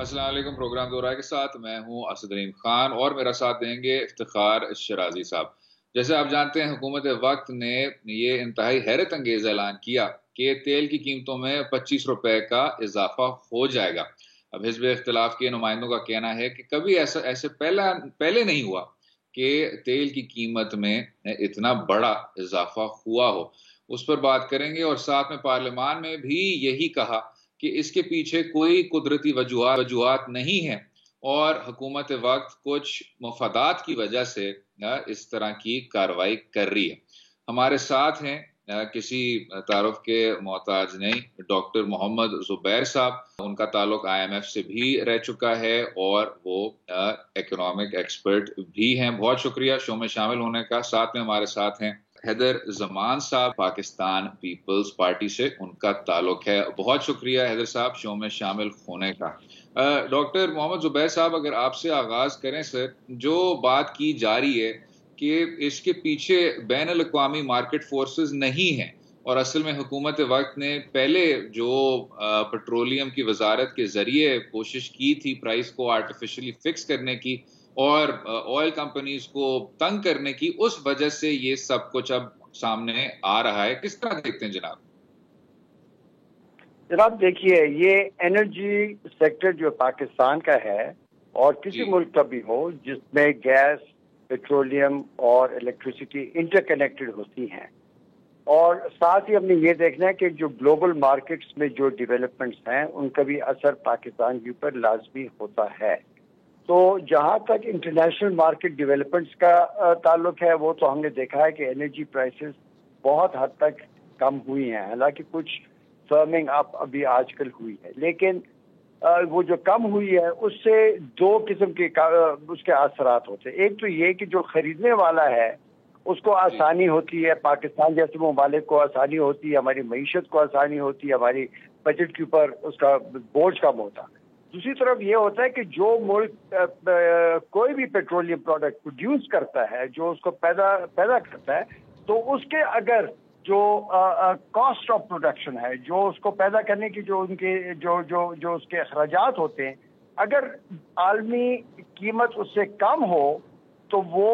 السلام علیکم۔ پروگرام دورہ کے ساتھ میں ہوں اسد علیم خان اور میرا ساتھ دیں گے افتخار شرازی صاحب۔ جیسے آپ جانتے ہیں حکومت وقت نے یہ انتہائی حیرت انگیز اعلان کیا کہ تیل کی قیمتوں میں 25 روپے کا اضافہ ہو جائے گا۔ اب حزب اختلاف کے نمائندوں کا کہنا ہے کہ کبھی ایسے پہلے نہیں ہوا کہ تیل کی قیمت میں اتنا بڑا اضافہ ہوا ہو۔ اس پر بات کریں گے اور ساتھ میں پارلیمان میں بھی یہی کہا کہ اس کے پیچھے کوئی قدرتی وجوہات نہیں ہیں اور حکومت وقت کچھ مفادات کی وجہ سے اس طرح کی کارروائی کر رہی ہے۔ ہمارے ساتھ ہیں کسی تعارف کے محتاج نہیں ڈاکٹر محمد زبیر صاحب۔ ان کا تعلق IMF سے بھی رہ چکا ہے اور وہ اکنامک ایکسپرٹ بھی ہیں۔ بہت شکریہ شو میں شامل ہونے کا۔ ساتھ میں ہمارے ساتھ ہیں حیدر زمان صاحب، پاکستان پیپلز پارٹی سے ان کا تعلق ہے۔ بہت شکریہ حیدر صاحب شو میں شامل ہونے کا۔ ڈاکٹر محمد زبیر صاحب، اگر آپ سے آغاز کریں سر، جو بات کی جا رہی ہے کہ اس کے پیچھے بین الاقوامی مارکیٹ فورسز نہیں ہیں اور اصل میں حکومت وقت نے پہلے جو پیٹرولیم کی وزارت کے ذریعے کوشش کی تھی پرائس کو آرٹیفیشلی فکس کرنے کی اور آئل کمپنیز کو تنگ کرنے کی، اس وجہ سے یہ سب کچھ اب سامنے آ رہا ہے۔ کس طرح دیکھتے ہیں جناب؟ جناب دیکھیے، یہ انرجی سیکٹر جو پاکستان کا ہے اور کسی ملک کا بھی ہو جس میں گیس، پیٹرولیم اور الیکٹریسٹی انٹر کنیکٹڈ ہوتی ہیں، اور ساتھ ہی ہم نے یہ دیکھنا ہے کہ جو گلوبل مارکیٹس میں جو ڈیولپمنٹس ہیں ان کا بھی اثر پاکستان کے اوپر لازمی ہوتا ہے۔ تو جہاں تک انٹرنیشنل مارکیٹ ڈیولپمنٹس کا تعلق ہے، وہ تو ہم نے دیکھا ہے کہ انرجی پرائسز بہت حد تک کم ہوئی ہیں، حالانکہ کچھ فرمنگ اپ ابھی آج کل ہوئی ہے، لیکن وہ جو کم ہوئی ہے اس سے دو قسم کے اس کے اثرات ہوتے ہیں۔ ایک تو یہ کہ جو خریدنے والا ہے اس کو آسانی ہوتی ہے، پاکستان جیسے ممالک کو آسانی ہوتی ہے، ہماری معیشت کو آسانی ہوتی ہے، ہماری بجٹ کے اوپر اس کا بوجھ کم ہوتا۔ دوسری طرف یہ ہوتا ہے کہ جو ملک کوئی بھی پیٹرولیم پروڈکٹ پروڈیوس کرتا ہے، جو اس کو پیدا کرتا ہے، تو اس کے اگر جو کاسٹ آف پروڈکشن ہے، جو اس کو پیدا کرنے کی جو ان کے جو اس کے اخراجات ہوتے ہیں، اگر عالمی قیمت اس سے کم ہو تو وہ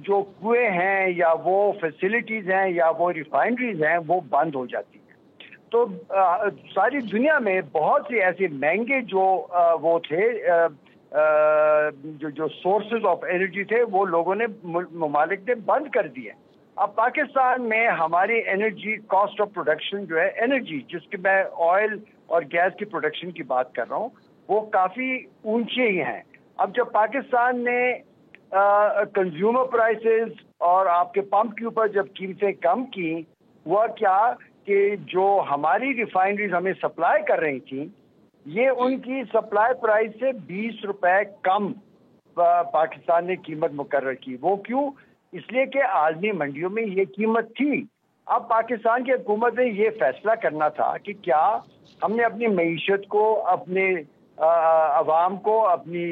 جو کنویں ہیں یا وہ فیسلٹیز ہیں یا وہ ریفائنریز ہیں وہ بند ہو جاتی ہیں۔ تو ساری دنیا میں بہت سی ایسے مہنگے جو وہ تھے جو سورسز آف انرجی تھے، وہ لوگوں نے ممالک نے بند کر دیے۔ اب پاکستان میں ہماری انرجی کاسٹ آف پروڈکشن جو ہے انرجی، جس کی میں آئل اور گیس کی پروڈکشن کی بات کر رہا ہوں، وہ کافی اونچے ہی ہیں۔ اب جب پاکستان نے کنزیومر پرائسز اور آپ کے پمپ کے اوپر جب قیمتیں کم کی، ہوا کیا کہ جو ہماری ریفائنریز ہمیں سپلائی کر رہی تھیں، یہ ان کی سپلائی پرائس سے 20 روپے کم پاکستان نے قیمت مقرر کی۔ وہ کیوں؟ اس لیے کہ عالمی منڈیوں میں یہ قیمت تھی۔ اب پاکستان کی حکومت نے یہ فیصلہ کرنا تھا کہ کیا ہم نے اپنی معیشت کو، اپنے عوام کو، اپنی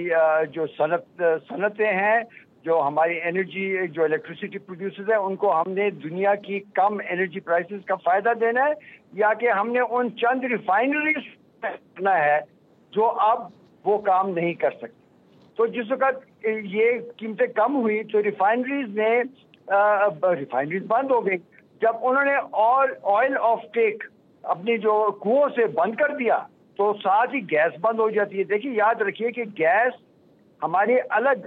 جو صنعتیں ہیں، جو ہماری انرجی، جو الیکٹریسٹی پروڈیوسرز ہیں، ان کو ہم نے دنیا کی کم انرجی پرائسز کا فائدہ دینا ہے، یا کہ ہم نے ان چند ریفائنریز کرنا ہے جو اب وہ کام نہیں کر سکتی۔ تو جس وقت یہ قیمتیں کم ہوئی تو ریفائنریز بند ہو گئی۔ جب انہوں نے آئل آف ٹیک اپنی جو کنووں سے بند کر دیا تو ساتھ ہی گیس بند ہو جاتی ہے۔ دیکھیے، یاد رکھیے کہ گیس ہماری الگ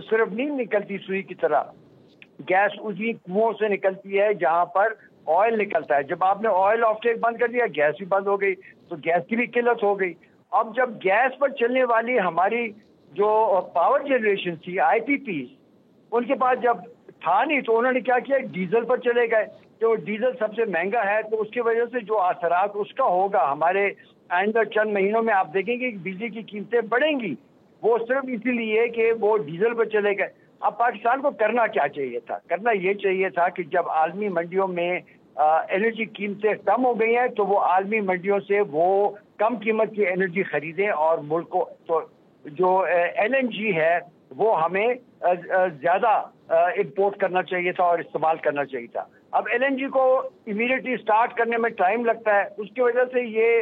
صرف نہیں نکلتی سوئی کی طرح، گیس اسی کنووں سے نکلتی ہے جہاں پر آئل نکلتا ہے۔ جب آپ نے آئل آف ٹیک بند کر دیا، گیس بھی بند ہو گئی، تو گیس کی بھی قلت ہو گئی۔ اب جب گیس پر چلنے والی ہماری جو پاور جنریشن تھی، IPPs، ان کے پاس جب تھا نہیں تو انہوں نے کیا کیا، ڈیزل پر چلے گئے۔ جو ڈیزل سب سے مہنگا ہے تو اس کی وجہ سے جو اثرات اس کا ہوگا ہمارے آئندہ چند مہینوں میں، آپ دیکھیں گے کہ بجلی کی قیمتیں بڑھیں گی، وہ صرف اسی لیے کہ وہ ڈیزل پر چلے گئے۔ اب پاکستان کو کرنا کیا چاہیے تھا؟ کرنا یہ چاہیے تھا کہ جب عالمی منڈیوں میں انرجی قیمتیں کم ہو گئی ہیں تو وہ عالمی منڈیوں سے وہ کم قیمت کی انرجی خریدیں، اور ملک کو تو جو LNG ہے وہ ہمیں زیادہ امپورٹ کرنا چاہیے تھا اور استعمال کرنا چاہیے تھا۔ اب LNG کو امیڈیٹلی سٹارٹ کرنے میں ٹائم لگتا ہے، اس کی وجہ سے یہ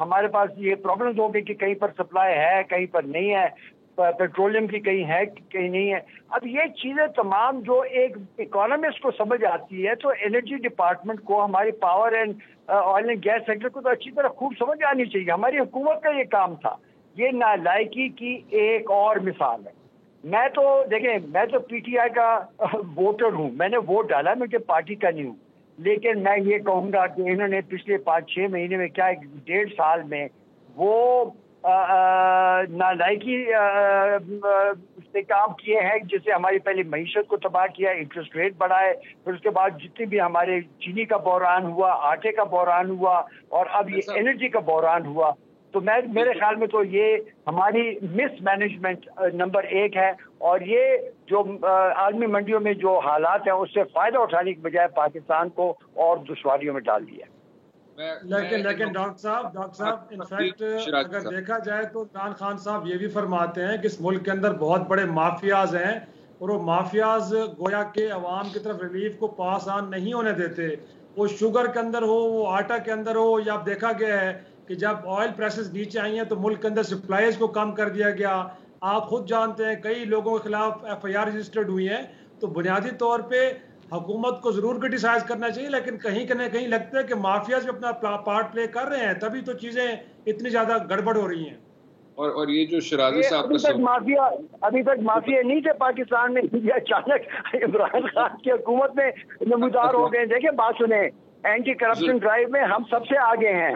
ہمارے پاس یہ پرابلمز ہو گئی کہ کہیں پر سپلائی ہے کہیں پر نہیں ہے, پیٹرولیم کی کہیں ہے کہیں نہیں ہے. اب یہ چیزیں تمام جو ایک اکانومسٹ کو سمجھ آتی ہے تو انرجی ڈپارٹمنٹ کو, ہماری power and oil and gas sector کو تو اچھی طرح خوب سمجھ آنی چاہیے. ہماری حکومت کا یہ کام تھا. یہ نالائکی کی ایک اور مثال ہے. میں تو دیکھیں, میں تو پی ٹی آئی کا ووٹر ہوں, میں نے ووٹ ڈالا, میں پارٹی کا نہیں ہوں, لیکن میں یہ کہوں گا کہ انہوں نے پچھلے 5-6 مہینے میں کیا 1.5 سال میں وہ نالائکی سے کام کیے ہیں جس سے ہماری پہلے معیشت کو تباہ کیا, انٹرسٹ ریٹ بڑھائے, پھر اس کے بعد جتنے بھی ہمارے چینی کا بحران ہوا, آٹے کا بحران ہوا, اور اب یہ انرجی کا بحران ہوا. تو میرے خیال میں تو یہ ہماری مس مینجمنٹ نمبر 1 ہے, اور یہ جو عالمی منڈیوں میں جو حالات ہیں اس سے فائدہ اٹھانے کی بجائے پاکستان کو اور دشواریوں میں ڈال دیا. لیکن ڈاکٹر صاحب انفیکٹ اگر دیکھا جائے تو عمران خان صاحب یہ بھی فرماتے ہیں کہ اس ملک کے اندر بہت بڑے مافیاز ہیں, اور وہ مافیاز گویا کہ عوام کی طرف ریلیف کو پاس آن نہیں ہونے دیتے. وہ شوگر کے اندر ہو, وہ آٹا کے اندر ہو, یا اب دیکھا گیا ہے کہ جب آئل پرائسز نیچے آئی ہیں تو ملک کے اندر سپلائیز کو کم کر دیا گیا. آپ خود جانتے ہیں کئی لوگوں کے خلاف ایف آئی آر رجسٹرڈ ہوئی ہیں. تو بنیادی طور پہ حکومت کو ضرور کرٹیسائز کرنا چاہیے, لیکن کہیں نہ کہیں لگتا ہے کہ مافیاز بھی اپنا پارٹ پلے کر رہے ہیں, تبھی تو چیزیں اتنی زیادہ گڑبڑ ہو رہی ہیں. اور یہ جو شرازی صاحب ابھی تک مافیا نہیں تھے پاکستان میں, یہ اچانک عمران خان کی حکومت میں نمودار ہو گئے. دیکھیں بات سنیں, اینٹی کرپشن ڈرائیو میں ہم سب سے آگے ہیں.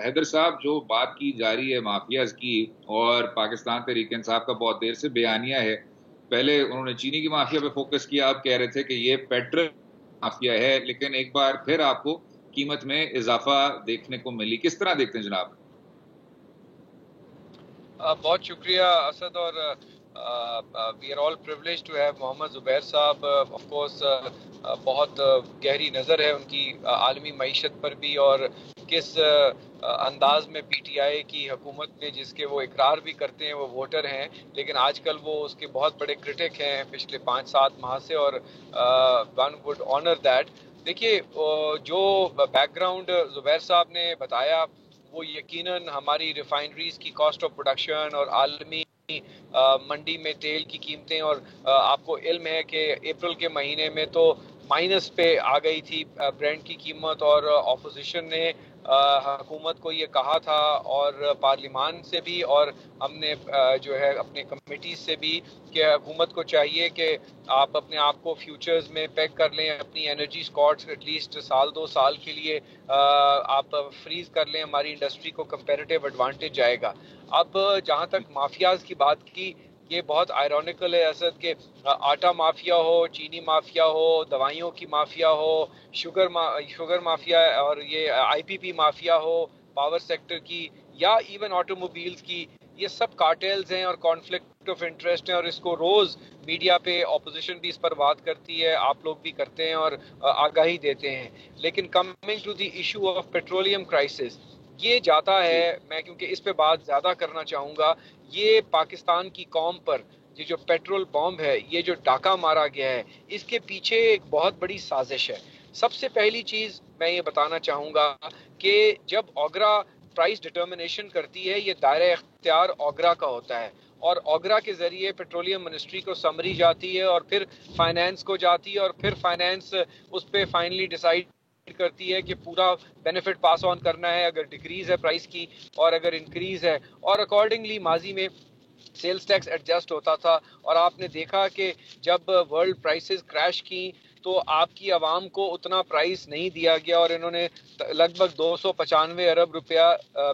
حیدر صاحب, جو بات کی جا رہی ہے مافیاز کی, اور پاکستان تحریک انصاف کا بہت دیر سے بیانیہ ہے. پہلے انہوں نے چینی کی مافیا پہ فوکس کیا, آپ کہہ رہے تھے کہ یہ پیٹرول مافیا ہے, لیکن ایک بار پھر آپ کو قیمت میں اضافہ دیکھنے کو ملی. کس طرح دیکھتے ہیں جناب؟ بہت شکریہ اسد, اور we are all privileged to have محمد زبیر صاحب. of course بہت گہری نظر ہے ان کی عالمی معیشت پر بھی, اور کس انداز میں پی ٹی آئی کی حکومت میں, جس کے وہ اقرار بھی کرتے ہیں وہ ووٹر ہیں, لیکن آج کل وہ اس کے بہت بڑے کرٹک ہیں پچھلے 5-7 ماہ سے, اور one would honor that. دیکھیے جو بیک گراؤنڈ زبیر صاحب نے بتایا وہ یقیناً ہماری ریفائنریز کی کاسٹ آف پروڈکشن اور عالمی منڈی میں تیل کی قیمتیں, اور آپ کو علم ہے کہ اپریل کے مہینے میں تو مائنس پہ آ گئی تھی برینڈ کی قیمت, اور اپوزیشن نے حکومت کو یہ کہا تھا, اور پارلیمان سے بھی, اور ہم نے جو ہے اپنے کمیٹیز سے بھی, کہ حکومت کو چاہیے کہ آپ اپنے آپ کو فیوچرز میں پیک کر لیں, اپنی انرجی سکاٹس ایٹ لیسٹ 1-2 سال کے لیے آپ فریز کر لیں, ہماری انڈسٹری کو کمپیریٹیو ایڈوانٹیج جائے گا. اب جہاں تک مافیاز کی بات کی, یہ بہت آئرونیکل ہے اسد کہ آٹا مافیا ہو, چینی مافیا ہو, دوائیوں کی مافیا ہو, شوگر مافیا, اور یہ آئی پی پی مافیا ہو پاور سیکٹر کی, یا ایون آٹو موبیلز کی, یہ سب کارٹیلز ہیں اور کانفلکٹ آف انٹرسٹ ہیں, اور اس کو روز میڈیا پہ اپوزیشن بھی اس پر بات کرتی ہے, آپ لوگ بھی کرتے ہیں اور آگاہی دیتے ہیں. لیکن coming to the issue of petroleum crisis, یہ جاتا ہے, میں کیونکہ اس پہ بات زیادہ کرنا چاہوں گا, یہ پاکستان کی قوم پر یہ جو پیٹرول بمب ہے, یہ جو ڈاکہ مارا گیا ہے, اس کے پیچھے ایک بہت بڑی سازش ہے. سب سے پہلی چیز میں یہ بتانا چاہوں گا کہ جب اوگرا پرائس ڈٹرمنیشن کرتی ہے, یہ دائرہ اختیار اوگرا کا ہوتا ہے, اور اوگرا کے ذریعے پیٹرولیم منسٹری کو سمری جاتی ہے, اور پھر فائنانس کو جاتی ہے, اور پھر فائنانس اس پہ فائنلی ڈیسائیڈ کرتی ہے کہ پورا بینیفٹ پاس آن کرنا ہے اگر ڈیکریز ہے پرائس کی, اور اگر انکریز ہے, اور اکارڈنگلی ماضی میں سیلز ٹیکس ایڈجسٹ ہوتا تھا. اور آپ نے دیکھا کہ جب ورلڈ پرائسز کریش کی تو آپ کی عوام کو اتنا پرائس نہیں دیا گیا, اور انہوں نے لگ بھگ 295 ارب روپیہ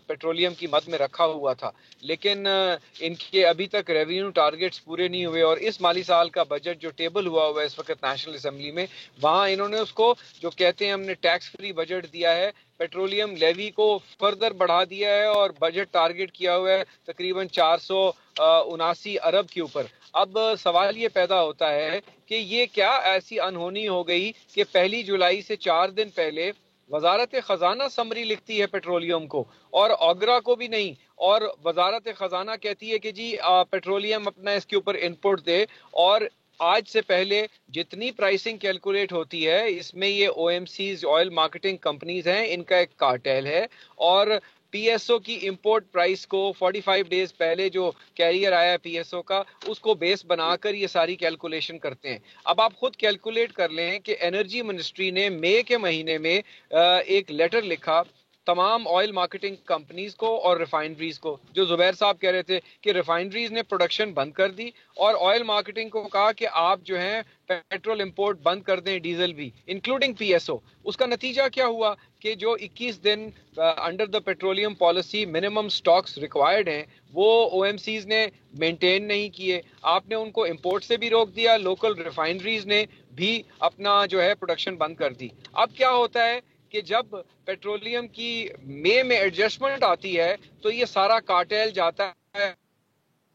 پیٹرولیم کی مد میں رکھا ہوا تھا, لیکن ان کے ابھی تک ریونیو ٹارگٹس پورے نہیں ہوئے. اور اس مالی سال کا بجٹ جو ٹیبل ہوا ہے اس وقت نیشنل اسمبلی میں, وہاں انہوں نے اس کو جو کہتے ہیں ہم نے ٹیکس فری بجٹ دیا ہے, پیٹرولیم لیوی کو فردر بڑھا دیا ہے, اور بجٹ ٹارگٹ کیا ہوا ہے تقریباً 479 ارب کے اوپر. اب سوال یہ پیدا ہوتا ہے کہ یہ کیا ایسی انہونی ہو گئی کہ 1 جولائی سے 4 دن پہلے وزارت خزانہ سمری لکھتی ہے پیٹرولیم کو, اور اوگرا کو بھی نہیں, اور وزارت خزانہ کہتی ہے کہ جی پیٹرولیم اپنا اس کے اوپر انپٹ دے, اور آج سے پہلے جتنی پرائسنگ کیلکولیٹ ہوتی ہے اس میں یہ OMCs آئل مارکیٹنگ کمپنیز ہیں، ان کا ایک کارٹیل ہے، اور PSO کی امپورٹ پرائس کو 45 ڈیز پہلے جو کیریئر آیا PSO کا اس کو بیس بنا کر یہ ساری کیلکولیشن کرتے ہیں۔ اب آپ خود کیلکولیٹ کر لیں کہ انرجی منسٹری نے مئی کے مہینے میں ایک لیٹر لکھا تمام آئل مارکیٹنگ کمپنیز کو اور ریفائنریز کو، جو زبیر صاحب کہہ رہے تھے کہ ریفائنریز نے پروڈکشن بند کر دی، اور آئل مارکیٹنگ کو کہا کہ آپ جو ہیں پیٹرول امپورٹ بند کر دیں، ڈیزل بھی انکلوڈنگ PSO۔ اس کا نتیجہ کیا ہوا کہ جو 21 دن under the petroleum policy minimum stocks required ہیں وہ OMCs نے مینٹین نہیں کیے، آپ نے ان کو امپورٹ سے بھی روک دیا، لوکل ریفائنریز نے بھی اپنا جو ہے پروڈکشن بند کر دی۔ اب کیا ہوتا ہے کہ جب پیٹرولیم کی مئی میں ایڈجسٹمنٹ آتی ہے تو یہ سارا کارٹیل جاتا ہے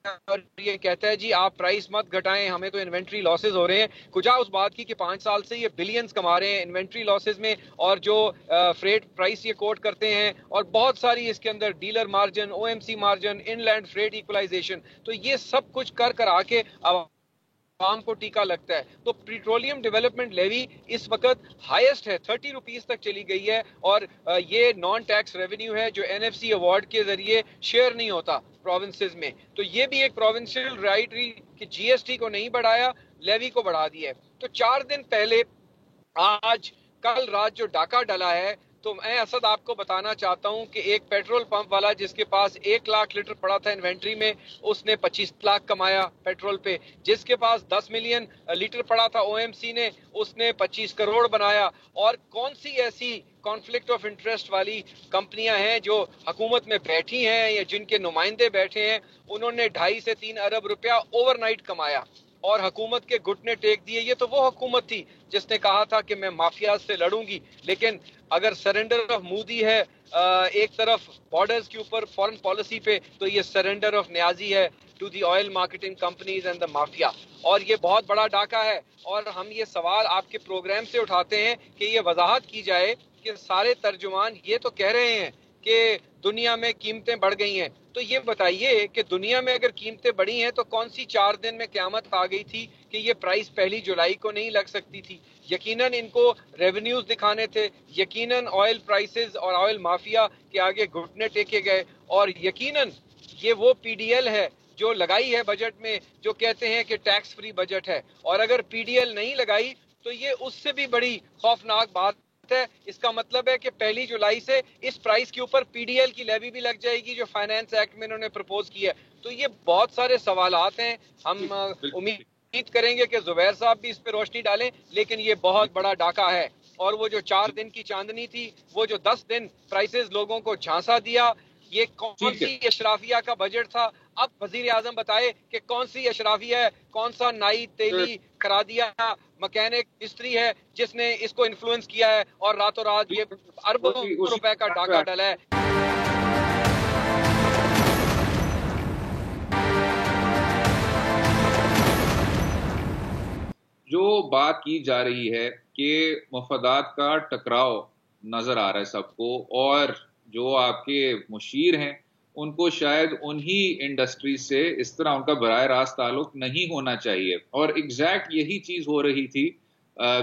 اور یہ کہتا ہے جی آپ پرائس مت گھٹائیں، ہمیں تو انوینٹری لاسز ہو رہے ہیں۔ کجا اس بات کی کہ 5 سال سے یہ بلینز کما رہے ہیں انوینٹری لاسز میں، اور جو فریٹ پرائس یہ کوٹ کرتے ہیں، اور بہت ساری اس کے اندر ڈیلر مارجن، OMC مارجن، ان لینڈ فریٹ ایکولائزیشن، تو یہ سب کچھ کر آ کے عوام کو ٹیکا لگتا ہے۔ تو پیٹرولیم ڈیولپمنٹ لیوی اس وقت ہائیسٹ ہے، 30 روپیز تک چلی گئی ہے، اور یہ نان ٹیکس ریونیو ہے جو NFC ایوارڈ کے ذریعے شیئر نہیں ہوتا پروونسز میں۔ تو یہ بھی ایک پروونشل رائٹ کہ GST کو نہیں بڑھایا، لیوی کو بڑھا دیا ہے۔ تو 4 دن پہلے آج کل رات جو ڈاکہ ڈلا ہے، تو میں اسد آپ کو بتانا چاہتا ہوں کہ ایک پیٹرول پمپ والا جس کے پاس 1 لاکھ لیٹر پڑا تھا انوینٹری میں، اس نے 25 لاکھ کمایا پیٹرول پہ، جس کے پاس 10 ملین لیٹر پڑا تھا OMC نے، اس نے 25 کروڑ بنایا۔ اور کون سی ایسی کانفلکٹ آف انٹرسٹ والی کمپنیاں ہیں جو حکومت میں بیٹھی ہیں یا جن کے نمائندے بیٹھے ہیں، انہوں نے 2.5 سے 3 ارب روپیہ اوور نائٹ کمایا اور حکومت کے گھٹنے ٹیک دیے۔ یہ تو وہ حکومت تھی جس نے کہا تھا کہ میں مافیاز سے لڑوں گی، لیکن اگر سرنڈر آف مودی ہے ایک طرف بارڈرز کے اوپر فورن پالیسی پہ، تو یہ سرنڈر آف نیازی ہے to the oil marketing companies and the mafia, اور یہ بہت بڑا ڈاکہ ہے۔ اور ہم یہ سوال آپ کے پروگرام سے اٹھاتے ہیں کہ یہ وضاحت کی جائے کہ سارے ترجمان یہ تو کہہ رہے ہیں کہ دنیا میں قیمتیں بڑھ گئی ہیں، تو یہ بتائیے کہ دنیا میں اگر قیمتیں بڑھی ہیں تو کون سی 4 دن میں قیامت آ گئی تھی کہ یہ پرائس 1 جولائی کو نہیں لگ سکتی تھی؟ یقیناً ان کو ریونیوز دکھانے تھے، یقیناً آئل پرائسز اور آئل مافیا کے آگے گھٹنے ٹیکے گئے، اور یقیناً یہ وہ PDL ہے جو لگائی ہے بجٹ میں، جو کہتے ہیں کہ ٹیکس فری بجٹ ہے، اور اگر PDL نہیں لگائی تو یہ اس سے بھی بڑی خوفناک بات ہے۔ اس کا مطلب ہے کہ 1 جولائی سے اس پرائس کے اوپر PDL کی لیوی بھی لگ جائے گی جو فائنانس ایکٹ میں انہوں نے پرپوز کی ہے۔ تو یہ بہت سارے سوالات ہیں، ہم امید کریں گے کہ زبیر صاحب بھی اس پہ روشنی ڈالیں، لیکن یہ بہت بڑا ڈاکہ ہے، اور وہ جو 4 دن کی چاندنی تھی، وہ جو 10 دن پرائسز لوگوں کو جھانسا دیا، یہ کون سی اشرافیہ کا بجٹ تھا؟ اب وزیر اعظم بتائے کہ کون سی اشرافیہ ہے، کون سا نائی تیلی کرا دیا مکینک مستری ہے جس نے اس کو انفلوئنس کیا ہے اور راتوں رات یہ اربوں روپے کا ڈاکہ ڈلا ہے۔ جو بات کی جا رہی ہے کہ مفادات کا ٹکراؤ نظر آ رہا ہے سب کو، اور جو آپ کے مشیر ہیں ان کو شاید انہی انڈسٹری سے اس طرح ان کا براہ راست تعلق نہیں ہونا چاہیے، اور ایگزیکٹ یہی چیز ہو رہی تھی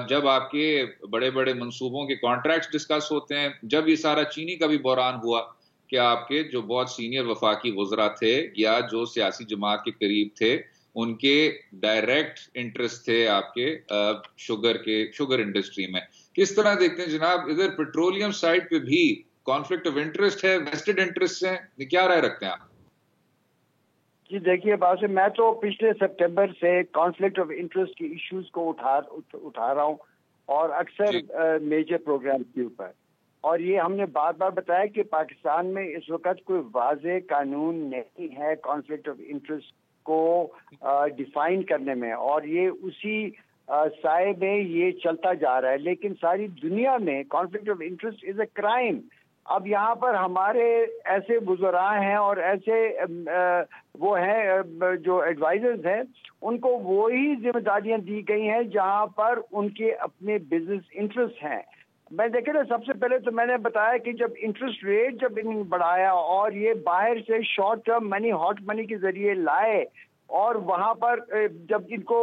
جب آپ کے بڑے بڑے منصوبوں کے کانٹریکٹس ڈسکس ہوتے ہیں۔ جب یہ سارا چینی کا بھی بحران ہوا کہ آپ کے جو بہت سینئر وفاقی وزراء تھے یا جو سیاسی جماعت کے قریب تھے، ان کے ڈائریکٹ انٹرسٹ تھے آپ کے شوگر انڈسٹری میں۔ کس طرح دیکھتے ہیں جناب، ادھر پیٹرولیم سائٹ پہ بھی کانفلکٹ آف انٹرسٹ ہے، ویسٹڈ انٹرسٹ ہیں، کیا رائے رکھتے ہیں آپ؟ جی دیکھیے بات، میں تو پچھلے سپٹمبر سے کانفلکٹ آف انٹرسٹ کی ایشوز کو اٹھا رہا ہوں، اور اکثر میجر پروگرام کے اوپر، اور یہ ہم نے بار بار بتایا کہ پاکستان میں اس وقت کوئی واضح قانون نہیں ہے کانفلکٹ آف انٹرسٹ کو ڈیفائن کرنے میں، اور یہ اسی سائے میں یہ چلتا جا رہا ہے۔ لیکن ساری دنیا میں conflict of interest is a crime. اب یہاں پر ہمارے ایسے وزراء ہیں اور ایسے وہ ہیں جو ایڈوائزرز ہیں، ان کو وہی ذمہ داریاں دی گئی ہیں جہاں پر ان کے اپنے بزنس انٹرسٹ ہیں۔ میں دیکھیں نا، سب سے پہلے تو میں نے بتایا کہ جب انٹرسٹ ریٹ جب انہوں نے بڑھایا اور یہ باہر سے شارٹ ٹرم منی، ہاٹ منی کے ذریعے لائے، اور وہاں پر جب ان کو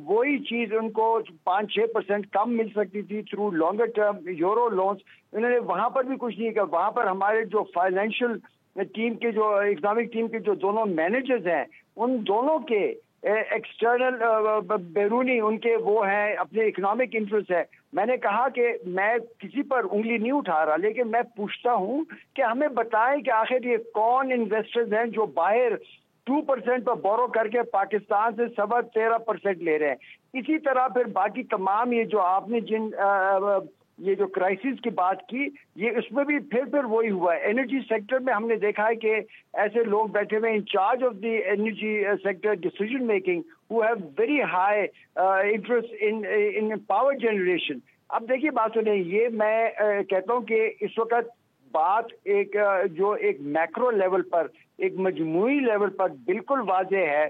وہی چیز ان کو 5-6% کم مل سکتی تھی through longer term euro loans, انہوں نے وہاں پر بھی کچھ نہیں کیا. وہاں پر ہمارے جو فائنینشیل ٹیم کے جو اکنامک ٹیم کے جو دونوں مینیجرز ہیں ان دونوں کے ایکسٹرنل بیرونی ان کے وہ ہیں اپنے اکنامک انٹرسٹ ہے. میں نے کہا کہ میں کسی پر انگلی نہیں اٹھا رہا، لیکن میں پوچھتا ہوں کہ ہمیں بتائیں کہ آخر یہ کون انویسٹرز ہیں جو باہر 2% پر بورو کر کے پاکستان سے 13% لے رہے ہیں. اسی طرح پھر باقی تمام یہ جو آپ نے جن یہ جو کرائسس کی بات کی، یہ اس میں بھی پھر وہی ہوا ہے. انرجی سیکٹر میں ہم نے دیکھا ہے کہ ایسے لوگ بیٹھے ہوئے in charge of the energy sector decision making who have very high interest in power generation. اب دیکھیے بات سنیں، یہ میں کہتا ہوں کہ اس وقت بات ایک میکرو لیول پر، ایک مجموعی لیول پر بالکل واضح ہے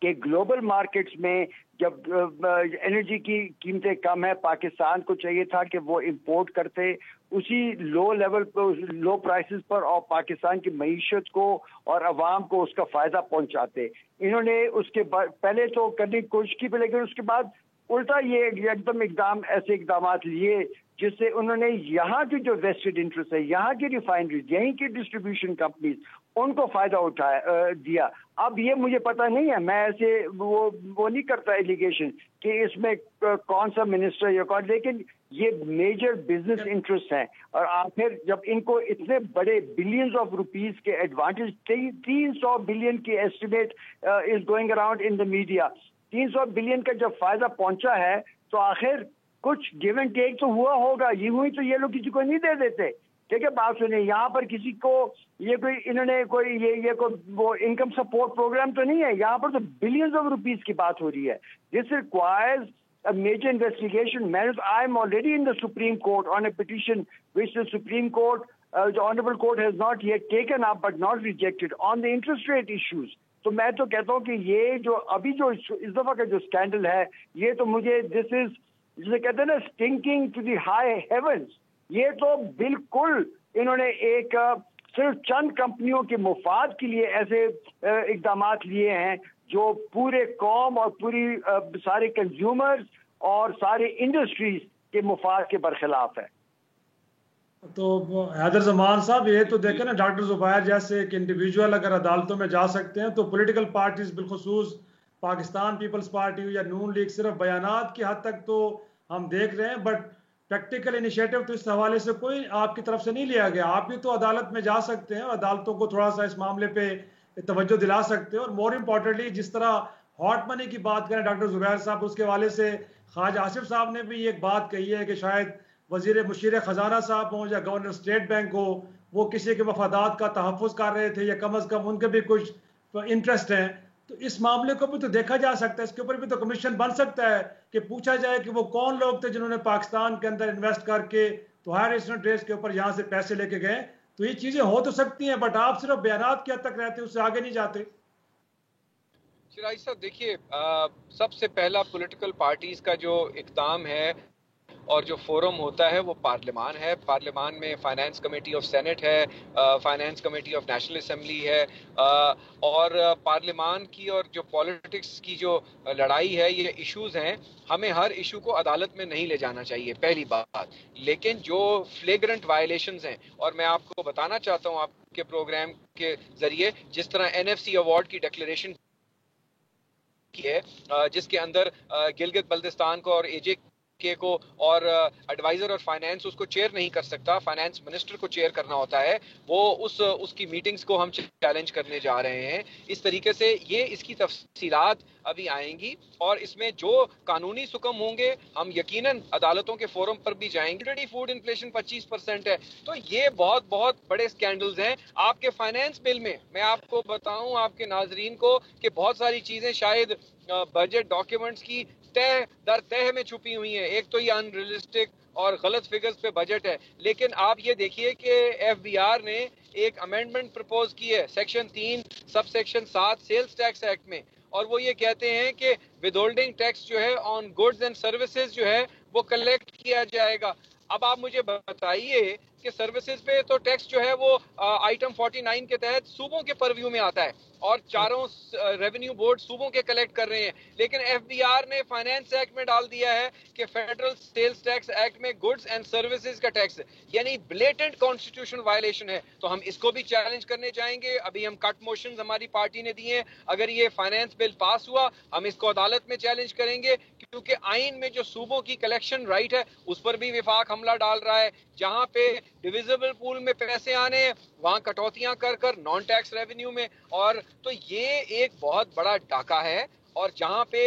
کہ گلوبل مارکیٹس میں جب انرجی کی قیمتیں کم ہیں، پاکستان کو چاہیے تھا کہ وہ امپورٹ کرتے اسی لو لیول پر، لو پرائسز پر، اور پاکستان کی معیشت کو اور عوام کو اس کا فائدہ پہنچاتے. انہوں نے اس کے پہلے تو کرنے کی کوشش کی، لیکن اس کے بعد الٹا یہ ایک دم ایسے اقدامات لیے جس سے انہوں نے یہاں کی جو ویسٹڈ انٹرسٹ ہے، یہاں کی ریفائنریز، یہیں کی ڈسٹریبیوشن کمپنیز، ان کو فائدہ دیا. اب یہ مجھے پتہ نہیں ہے، میں ایسے وہ نہیں کرتا ایلیگیشن کہ اس میں کون سا منسٹر یا کون، لیکن یہ میجر بزنس انٹرسٹ ہیں. اور آخر جب ان کو اتنے بڑے بلینز آف روپیز کے ایڈوانٹیج، 300 بلین کی estimate is going around in the media, 300 billion کا جب فائدہ پہنچا ہے تو آخر کچھ گیو اینڈ ٹیک تو ہوا ہوگا. یہ ہوئی تو یہ لوگ کسی کو نہیں دے دیتے. ٹھیک ہے، بات سنیں، یہاں پر کسی کو یہ کوئی انہوں نے کوئی یہ کوئی وہ انکم سپورٹ پروگرام تو نہیں ہے، یہاں پر تو بلینز آف روپیز کی بات ہو رہی ہے. This requires a major investigation. I am already in the Supreme Court on a petition which the Supreme Court, the Honorable Court has not yet taken up but not rejected on the interest rate issues. تو میں تو کہتا ہوں کہ یہ جو ابھی جو اس دفعہ کا جو اسکینڈل ہے، یہ تو مجھے دس از جسے کہتے ہیں نا stinking to the high heavens. یہ تو بالکل انہوں نے ایک صرف چند کمپنیوں کے مفاد کے لیے ایسے اقدامات لیے ہیں جو پورے قوم اور پوری سارے کنزیومرز اور سارے انڈسٹریز کے مفاد کے برخلاف ہے. تو حیدر زمان صاحب، یہ تو دیکھیں نا، ڈاکٹر زبیر جیسے ایک انڈیویجول اگر عدالتوں میں جا سکتے ہیں تو پولیٹیکل پارٹیز بالخصوص پاکستان پیپلز پارٹی یا نون لیگ صرف بیانات کی حد تک تو ہم دیکھ رہے ہیں، بٹ پریکٹیکل انیشیٹو تو اس حوالے سے کوئی آپ کی طرف سے نہیں لیا گیا. آپ بھی تو عدالت میں جا سکتے ہیں اور عدالتوں کو تھوڑا سا اس معاملے پہ توجہ دلا سکتے ہیں. اور مور امپورٹنٹلی جس طرح ہاٹ منی کی بات کریں ڈاکٹر زبیر صاحب، اس کے حوالے سے خواجہ آصف صاحب نے بھی ایک بات کہی ہے کہ شاید وزیر مشیر خزانہ صاحب ہوں یا گورنر اسٹیٹ بینک ہو، وہ کسی کے مفادات کا تحفظ کر رہے تھے یا کم از کم ان کے بھی کچھ انٹرسٹ ہیں. تو اس معاملے کو بھی تو دیکھا جا سکتا ہے، اس کے اوپر بھی تو کمیشن بن سکتا ہے کہ پوچھا جائے کہ وہ کون لوگ تھے جنہوں نے پاکستان کے اندر انویسٹ کر کے تو ہائر انٹرسٹ ریٹس کے اوپر یہاں سے پیسے لے کے گئے. تو یہ چیزیں ہو تو سکتی ہیں، بٹ آپ صرف بیانات کی حد تک رہتے، اس سے آگے نہیں جاتے. شرائی صاحب دیکھیے، سب سے پہلا پولیٹیکل پارٹیز کا جو اقدام ہے اور جو فورم ہوتا ہے وہ پارلیمان ہے. پارلیمان میں فائنانس کمیٹی آف سینٹ ہے، finance committee of national assembly ہے، اور پارلیمان کی اور جو پالیٹکس کی جو لڑائی ہے، یہ ایشوز ہیں. ہمیں ہر ایشو کو عدالت میں نہیں لے جانا چاہیے، پہلی بات. لیکن جو فلیگرنٹ وائلیشنز ہیں، اور میں آپ کو بتانا چاہتا ہوں آپ کے پروگرام کے ذریعے، جس طرح NFC ایوارڈ کی ڈکلیریشن کی ہے، جس کے اندر گلگت بلتستان کو اور AJ کو اور ایڈوائزر اور فائنانس اس کو چیئر نہیں کر سکتا، فائنانس منسٹر کو چیئر کرنا ہوتا ہے. وہ اس کی میٹنگز کو ہم چیلنج کرنے جا رہے ہیں. اس طریقے سے یہ اس کی تفصیلات ابھی آئیں گی، اور اس میں جو قانونی حکم ہوں گے ہم یقیناً عدالتوں کے فورم پر بھی جائیں گے. فوڈ انفلیشن 25% ہے، تو یہ بہت بہت بڑے سکینڈلز ہیں. آپ کے فائنانس بل میں میں آپ کو بتاؤں آپ کے ناظرین کو کہ بہت ساری چیزیں شاید بجٹ ڈاکیومنٹس کی تہ در تہ میں چھپی ہوئی ہیں. ایک تو یہ ان ریئلسٹک اور غلط فگرز پہ بجٹ ہے، لیکن آپ یہ دیکھیے کہ FBR نے ایک امینڈمنٹ پرپوز کی ہے section 3 sub section 7 sales tax act میں، اور وہ یہ کہتے ہیں کہ ود ہولڈنگ ٹیکس جو ہے آن گڈز اینڈ سروسز جو ہے وہ کلیکٹ کیا جائے گا. اب آپ مجھے بتائیے کہ سروسز پہ تو ٹیکس جو ہے وہ آئٹم 49 کے تحت صوبوں کے پرویو میں آتا ہے اور چاروں ریونیو بورڈ صوبوں کے کلیکٹ کر رہے ہیں، لیکن ایف بی آر نے فائنانس ایکٹ میں ڈال دیا ہے کہ فیڈرل سیلز ٹیکس ایکٹ میں گڈز اینڈ سروسز کا ٹیکس، یعنی بلیٹنٹ کانسٹیٹیوشن وائلیشن ہے. تو ہم اس کو بھی چیلنج کرنے جائیں گے. ابھی ہم کٹ موشنز ہماری پارٹی نے دیے ہیں، اگر یہ فائنانس بل پاس ہوا ہم اس کو عدالت میں چیلنج کریں گے، کیونکہ آئین میں جو صوبوں کی کلیکشن رائٹ ہے اس پر بھی وفاق حملہ ڈال رہا ہے. جہاں پہ ڈویزبل پول میں پیسے آنے ہیں وہاں کٹوتیاں کر نان ٹیکس ریونیو میں، اور تو یہ ایک بہت بڑا ڈاکہ ہے. اور جہاں پہ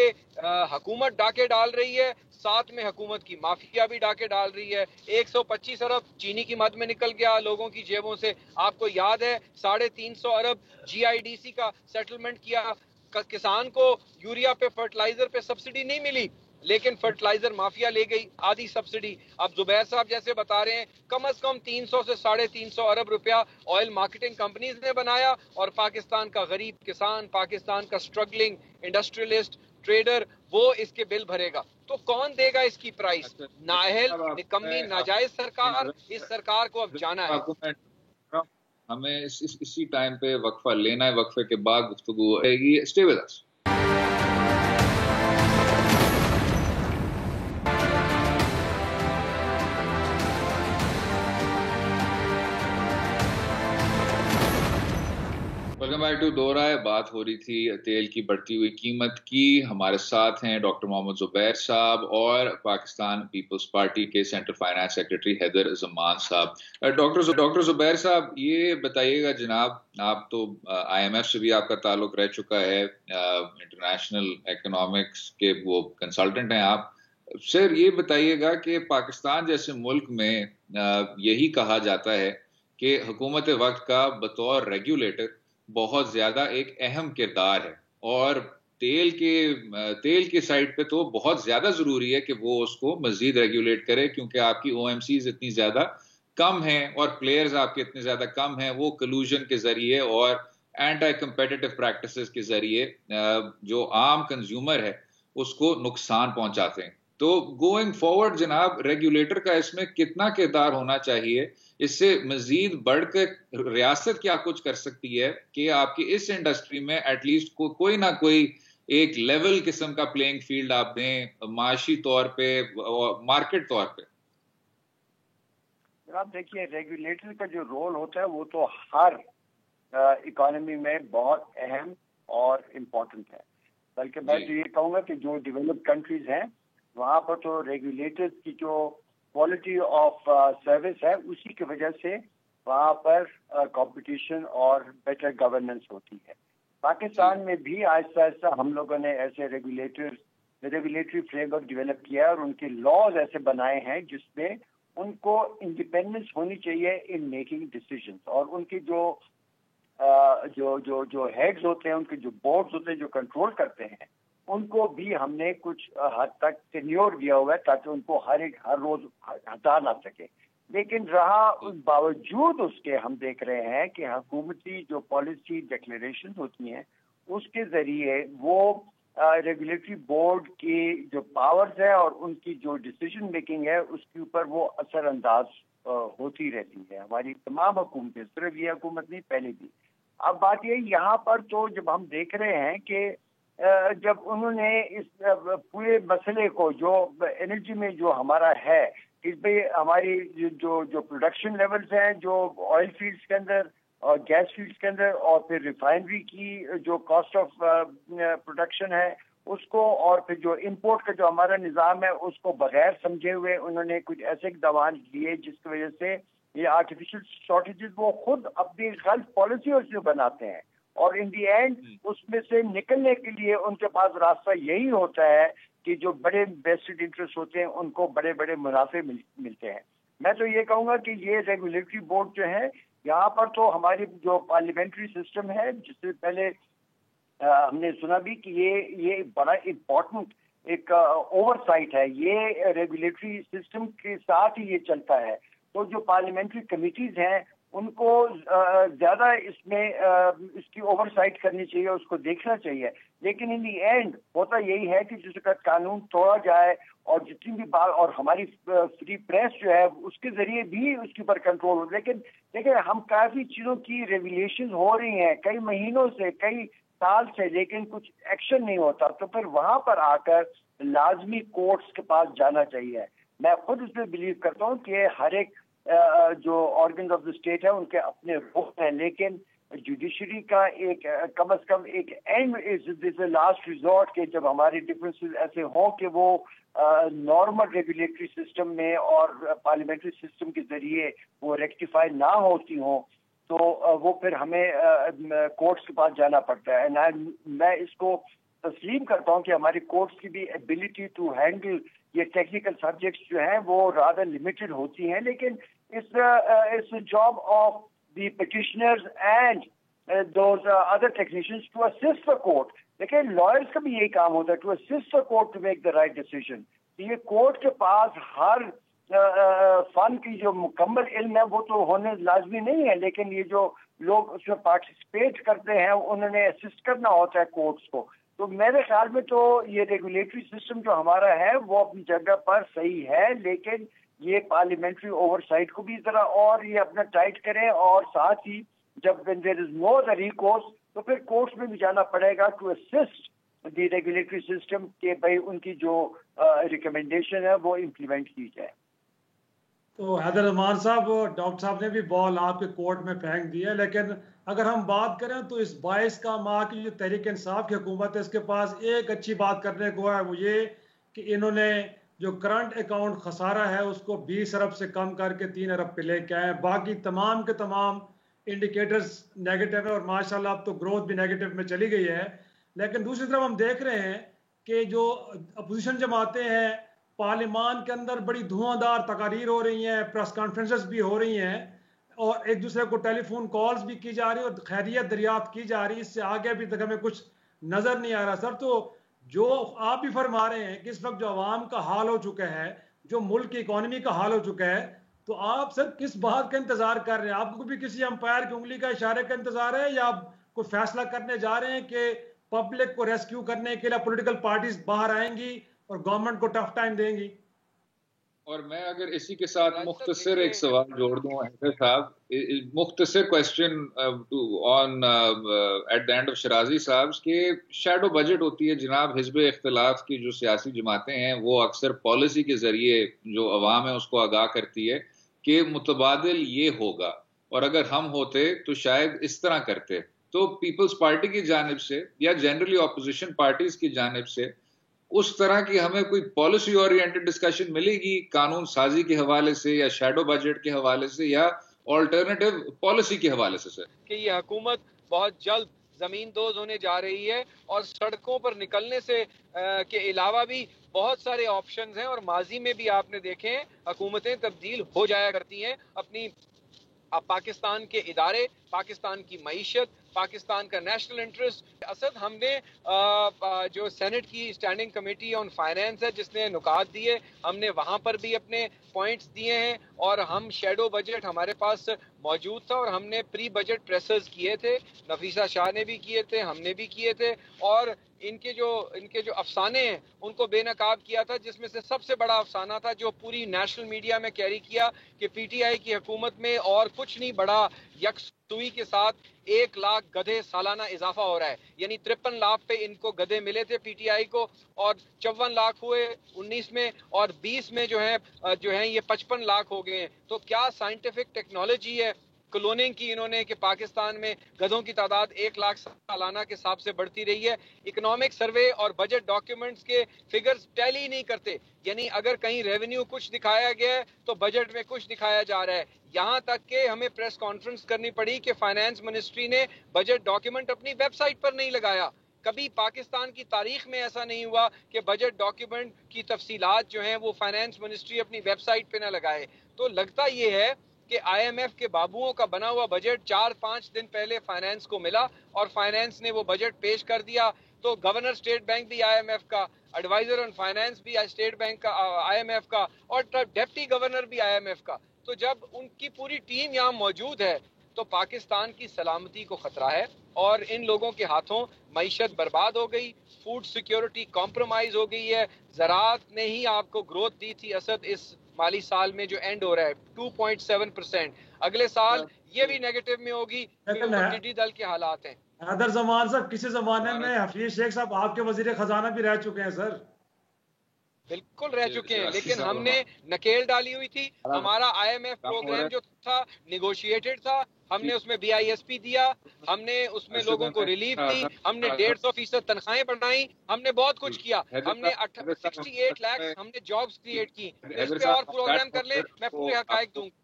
حکومت ڈاکے ڈال رہی ہے، ساتھ میں حکومت کی مافیا بھی ڈاکے ڈال رہی ہے. 125 ارب چینی کی مد میں نکل گیا لوگوں کی جیبوں سے. آپ کو یاد ہے 350 ارب جی آئی ڈی سی کا سیٹلمنٹ کیا. کسان کو یوریا پہ فرٹیلائزر پہ سبسڈی نہیں ملی، لیکن فرٹیلائزر مافیا لے گئی آدھی سبسڈی. اب زبیر صاحب جیسے بتا رہے ہیں کم از کم 300 سے 350 ارب روپیہ آئل مارکیٹنگ کمپنیز نے بنایا، اور پاکستان کا غریب کسان، پاکستان کا سٹرگلنگ انڈسٹریلسٹ ٹریڈر وہ اس کے بل بھرے گا. تو کون دے گا اس کی پرائس؟ نااہل نکمی ناجائز سرکار. اس سرکار کو اب جانا ہے. ہمیں اسی ٹائم پہ وقفہ لینا ہے، وقفے کے بعد گفتگو رہے گی. Stay with us. Welcome back to Do Raaye. بات ہو رہی تھی تیل کی بڑھتی ہوئی قیمت کی. ہمارے ساتھ ہیں ڈاکٹر محمد زبیر صاحب اور پاکستان پیپلز پارٹی کے سینٹرل فائنانس سیکرٹری حیدر زمان صاحب. ڈاکٹر زبیر صاحب یہ بتائیے گا جناب، آپ تو آئی ایم ایف سے بھی آپ کا تعلق رہ چکا ہے، انٹرنیشنل اکنامکس کے وہ کنسلٹنٹ ہیں آپ. سر یہ بتائیے گا کہ پاکستان جیسے ملک میں یہی کہا جاتا ہے کہ حکومت وقت کا بطور ریگولیٹر بہت زیادہ ایک اہم کردار ہے، اور تیل کے سائڈ پہ تو بہت زیادہ ضروری ہے کہ وہ اس کو مزید ریگولیٹ کرے، کیونکہ آپ کی او ایم سیز اتنی زیادہ کم ہیں اور پلیئرز آپ کے اتنے زیادہ کم ہیں. وہ کلوژن کے ذریعے اور اینٹی کمپیٹیٹو پریکٹسز کے ذریعے جو عام کنزیومر ہے اس کو نقصان پہنچاتے ہیں. تو گوئنگ فارورڈ جناب ریگولیٹر کا اس میں کتنا کردار ہونا چاہیے؟ اس سے مزید بڑھ کر ریاست کیا کچھ کر سکتی ہے کہ آپ کی اس انڈسٹری میں ایٹ لیسٹ کوئی نہ کوئی ایک لیول قسم کا پلینگ فیلڈ آپ دیں معاشی طور پہ، مارکیٹ طور پہ؟ آپ دیکھیے ریگولیٹر کا جو رول ہوتا ہے وہ تو ہر اکانومی میں بہت اہم اور امپورٹنٹ ہے. بلکہ میں تو یہ کہوں گا کہ جو ڈیولپڈ کنٹریز ہیں وہاں پر تو ریگولیٹرز کی جو کوالٹی آف سروس ہے اسی کی وجہ سے وہاں پر کمپٹیشن اور بیٹر گورننس ہوتی ہے. پاکستان میں بھی آہستہ آہستہ ہم لوگوں نے ایسے ریگولیٹری فریم ورک ڈیولپ کیا اور ان کے لاز ایسے بنائے ہیں جس میں ان کو انڈیپینڈنس ہونی چاہیے ان میکنگ ڈیسیژنز، اور ان کی جو ہیڈز ہوتے ہیں، ان کے جو بورڈز ہوتے ہیں جو کنٹرول کرتے ہیں، ان کو بھی ہم نے کچھ حد تک ٹینیور دیا ہوا ہے تاکہ ان کو ہر روز ہٹا نہ سکے. لیکن باوجود اس کے ہم دیکھ رہے ہیں کہ حکومتی جو پالیسی ڈکلیریشن ہوتی ہیں اس کے ذریعے وہ ریگولیٹری بورڈ کی جو پاورز ہے اور ان کی جو ڈیسیژن میکنگ ہے اس کے اوپر وہ اثر انداز ہوتی رہتی ہے. ہماری تمام حکومتیں، صرف یہ حکومت نہیں پہلے بھی. اب بات یہ یہاں پر تو جب ہم دیکھ رہے ہیں کہ جب انہوں نے اس پورے مسئلے کو جو انرجی میں جو ہمارا ہے اس پہ ہماری جو پروڈکشن لیولز ہیں جو آئل فیلڈز کے اندر اور گیس فیلڈز کے اندر اور پھر ریفائنری کی جو کاسٹ آف پروڈکشن ہے اس کو، اور پھر جو امپورٹ کا جو ہمارا نظام ہے اس کو بغیر سمجھے ہوئے انہوں نے کچھ ایسے اقدامات لیے جس کی وجہ سے یہ آرٹیفیشل شارٹیجز وہ خود اپنی غلط پالیسی اس میں بناتے ہیں، اور ان دی اینڈ اس میں سے نکلنے کے لیے ان کے پاس راستہ یہی ہوتا ہے کہ جو بڑے ویسٹڈ انٹرسٹ ہوتے ہیں ان کو بڑے بڑے منافع ملتے ہیں. میں تو یہ کہوں گا کہ یہ ریگولیٹری بورڈ جو ہے یہاں پر تو ہماری جو پارلیمنٹری سسٹم ہے جس سے پہلے ہم نے سنا بھی کہ یہ بڑا امپورٹنٹ ایک اوور سائٹ ہے، یہ ریگولیٹری سسٹم کے ساتھ ہی یہ چلتا ہے. تو جو پارلیمنٹری کمیٹیز ہیں ان کو زیادہ اس میں اس کی اوور سائٹ کرنی چاہیے, اس کو دیکھنا چاہیے. لیکن ان دی اینڈ ہوتا یہی ہے کہ جس وقت قانون توڑا جائے اور جتنی بھی بات, اور ہماری فری پریس جو ہے اس کے ذریعے بھی اس کے اوپر کنٹرول ہو. لیکن ہم کافی چیزوں کی ریویلیشن ہو رہی ہیں کئی مہینوں سے, کئی سال سے, لیکن کچھ ایکشن نہیں ہوتا. تو پھر وہاں پر آ کر لازمی کورٹس کے پاس جانا چاہیے. میں خود اس میں بلیو کرتا ہوں کہ ہر ایک جو آرگنز آف دا اسٹیٹ ہے ان کے اپنے رخ ہیں, لیکن جوڈیشری کا ایک کم از کم ایک اینڈ از لاسٹ ریزورٹ کہ جب ہمارے ڈفرینسز ایسے ہوں کہ وہ نارمل ریگولیٹری سسٹم میں اور پارلیمنٹری سسٹم کے ذریعے وہ ریکٹیفائی نہ ہوتی ہوں, تو وہ پھر ہمیں کورٹس کے پاس جانا پڑتا ہے. میں اس کو تسلیم کرتا ہوں کہ ہماری کورٹس کی بھی ایبلٹی ٹو ہینڈل یہ ٹیکنیکل سبجیکٹس جو ہیں وہ رادر لمیٹڈ ہوتی ہیں, لیکن it's a job of the petitioners and those other technicians to assist the court. لیکن lawyers کا بھی یہی کام ہوتا ہے to assist the court to make the right decision. یہ کورٹ کے پاس ہر فن کی جو مکمل علم ہے وہ تو ہونے لازمی نہیں ہے, لیکن یہ جو لوگ اس میں پارٹیسپیٹ کرتے ہیں انہوں نے اسسٹ کرنا ہوتا ہے کورٹس کو. تو میرے خیال میں تو یہ ریگولیٹری سسٹم جو ہمارا ہے وہ اپنی جگہ پر صحیح ہے, لیکن یہ پارلیمنٹری اوور سائٹ کو بھی ذرا اور یہ اپنا ٹائٹ کریں, اور ساتھ ہی جب دیر از نو ادر ریکورس تو پھر کورٹس میں بھی جانا پڑے گا to assist the regulatory system کہ بھائی ان کی جو ریکمنڈیشن ہے وہ امپلیمنٹ کی جائے. تو حیدر رحمان صاحب, ڈاکٹر صاحب نے بھی بال آپ کے کورٹ میں پھینک دی ہے, لیکن اگر ہم بات کریں تو اس 22 کا ماہ کی جو تحریک انصاف کی حکومت ہے اس کے پاس ایک اچھی بات کرنے کو ہے, وہ یہ کہ انہوں نے جو کرنٹ اکاؤنٹ خسارہ ہے اس کو 20 ارب سے کم کر کے 3 ارب پہ لے کے آئے. باقی تمام کے تمام انڈیکیٹرز نیگیٹو ہے, اور ماشاءاللہ اب تو گروتھ بھی نیگیٹو میں چلی گئی ہے. لیکن دوسری طرف ہم دیکھ رہے ہیں کہ جو اپوزیشن جماعتیں ہیں پارلیمان کے اندر بڑی دھواں دار تقاریر ہو رہی ہیں, پریس کانفرنسز بھی ہو رہی ہیں, اور ایک دوسرے کو ٹیلی فون کالز بھی کی جا رہی ہے اور خیریت دریافت کی جا رہی ہے. اس سے آگے ابھی تک ہمیں کچھ نظر نہیں آ رہا. سر, تو جو آپ بھی فرما رہے ہیں کہ اس وقت جو عوام کا حال ہو چکا ہے, جو ملک کی اکانومی کا حال ہو چکا ہے, تو آپ سر کس بات کا انتظار کر رہے ہیں؟ آپ کو بھی کسی امپائر کی انگلی کا اشارے کا انتظار ہے, یا آپ کوئی فیصلہ کرنے جا رہے ہیں کہ پبلک کو ریسکیو کرنے کے لیے پولیٹیکل پارٹیز باہر آئیں گی اور گورنمنٹ کو ٹف ٹائم دیں گی؟ اور میں اگر اسی کے ساتھ مختصر ایک سوال جوڑ دوں حیدر صاحب, مختصر question on at the end of Shirazi صاحب, کہ شیڈو بجٹ ہوتی ہے جناب حزب اختلاف کی جو سیاسی جماعتیں ہیں وہ اکثر پالیسی کے ذریعے جو عوام ہے اس کو آگاہ کرتی ہے کہ متبادل یہ ہوگا, اور اگر ہم ہوتے تو شاید اس طرح کرتے. تو پیپلز پارٹی کی جانب سے یا جنرلی اپوزیشن پارٹیز کی جانب سے اس طرح کی ہمیں کوئی پالیسی اورینٹڈ ڈسکشن ملے گی قانون سازی کے حوالے سے یا شیڈو بجٹ کے حوالے سے یا آلٹرنیٹیو پالیسی کے حوالے سے سر؟ کہ یہ حکومت بہت جلد زمین دوز ہونے جا رہی ہے اور سڑکوں پر نکلنے سے کے علاوہ بھی بہت سارے آپشنز ہیں, اور ماضی میں بھی آپ نے دیکھے حکومتیں تبدیل ہو جایا کرتی ہیں. اپنی پاکستان کے ادارے, پاکستان کی معیشت, پاکستان کا نیشنل انٹرسٹ. اسد, ہم نے جو سینٹ کی اسٹینڈنگ کمیٹی آن فائنینس ہے جس نے نکات دیے, ہم نے وہاں پر بھی اپنے پوائنٹس دیے ہیں, اور ہم شیڈو بجٹ ہمارے پاس موجود تھا اور ہم نے پری بجٹ پریسز کیے تھے, نفیسہ شاہ نے بھی کیے تھے, ہم نے بھی کیے تھے, اور ان کے جو افسانے ہیں ان کو بے نقاب کیا تھا, جس میں سے سب سے بڑا افسانہ تھا جو پوری نیشنل میڈیا میں کیری کیا کہ پی ٹی آئی کی حکومت میں اور کچھ نہیں بڑا یکسوئی کے ساتھ 1 لاکھ گدھے سالانہ اضافہ ہو رہا ہے. یعنی 53 لاکھ پہ ان کو گدھے ملے تھے پی ٹی آئی کو, اور 54 لاکھ ہوئے 19 میں, اور 20 میں جو ہیں یہ 55 لاکھ ہو گئے ہیں. تو کیا سائنٹیفک ٹیکنالوجی ہے کلوننگ کی انہوں نے کہ پاکستان میں گدھوں کی تعداد 1 لاکھ سالانہ کے حساب سے بڑھتی رہی ہے. اکنامک سروے اور بجٹ ڈاکیومنٹس کے فگرز ٹیلی نہیں کرتے, یعنی اگر کہیں ریونیو کچھ دکھایا گیا ہے تو بجٹ میں کچھ دکھایا جا رہا ہے. یہاں تک کہ ہمیں پریس کانفرنس کرنی پڑی کہ فائنانس منسٹری نے بجٹ ڈاکیومنٹ اپنی ویب سائٹ پر نہیں لگایا. کبھی پاکستان کی تاریخ میں ایسا نہیں ہوا کہ بجٹ ڈاکیومنٹ کی تفصیلات جو ہیں وہ فائنانس منسٹری اپنی ویب سائٹ پہ نہ لگائے. تو لگتا یہ ہے کہ آئی ایم ایف کے بابوؤں کا بنا ہوا بجٹ 4-5 دن پہلے فائنانس کو ملا اور فائنانس نے وہ بجٹ پیش کر دیا. تو گورنر اسٹیٹ بینک بھی آئی ایم ایف کا, ایڈوائزر آن فائنانس بھی اسٹیٹ بینک کا آئی ایم ایف کا, اور ڈپٹی گورنر بھی آئی ایم ایف کا. تو جب ان کی پوری ٹیم یہاں موجود ہے تو پاکستان کی سلامتی کو خطرہ ہے، اور ان لوگوں کے ہاتھوں معیشت برباد ہو گئی، فوڈ سیکیورٹی کمپرومائز ہو گئی ہے۔ زراعت نے ہی آپ کو گروتھ دی تھی اسد، اس مالی سال میں جو اینڈ ہو رہا ہے 2.7%، اگلے سال یہ بھی نیگیٹو میں ہوگی کیونکہ ٹڈی دل کے حالات ہیں۔ حیدر زمان صاحب، کسی زمانے میں حفیظ شیخ صاحب آپ کے وزیر خزانہ بھی رہ چکے ہیں سر۔ بالکل رہ چکے ہیں، لیکن ہم نے نکیل ڈالی ہوئی تھی۔ ہمارا IMF پروگرام جو تھا نیگوشیٹڈ تھا، ہم نے اس میں BISP دیا، ہم نے اس میں لوگوں کو ریلیف دی، ہم نے 150% تنخواہیں بڑھائیں، ہم نے بہت کچھ کیا، ہم نے 68 لاکھ ہم نے جابز کریٹ کی۔ اس پہ اور پروگرام کر لیں، میں پورے حقائق دوں گا۔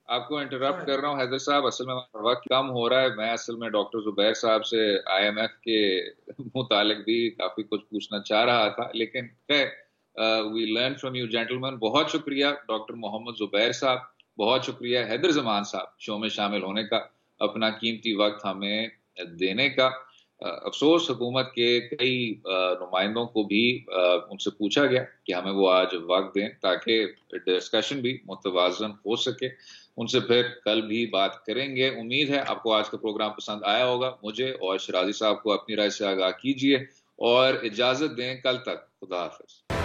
آپ کو انٹرپٹ کر رہا ہوں حیدر صاحب، اصل میں وقت کم ہو رہا ہے۔ میں اصل میں ڈاکٹر زبیر صاحب سے IMF کے متعلق بھی کافی کچھ پوچھنا چاہ رہا تھا، لیکن we learn from you gentleman. بہت شکریہ ڈاکٹر محمد زبیر صاحب، بہت شکریہ حیدر زمان صاحب شو میں شامل ہونے کا، اپنا قیمتی وقت ہمیں دینے کا۔ افسوس حکومت کے کئی نمائندوں کو بھی ان سے پوچھا گیا کہ ہمیں وہ آج وقت دیں تاکہ ڈسکشن بھی متوازن ہو سکے۔ ان سے پھر کل بھی بات کریں گے۔ امید ہے آپ کو آج کا پروگرام پسند آیا ہوگا۔ مجھے اور شرازی صاحب کو اپنی رائے سے آگاہ کیجیے اور اجازت دیں، کل تک خدا حافظ۔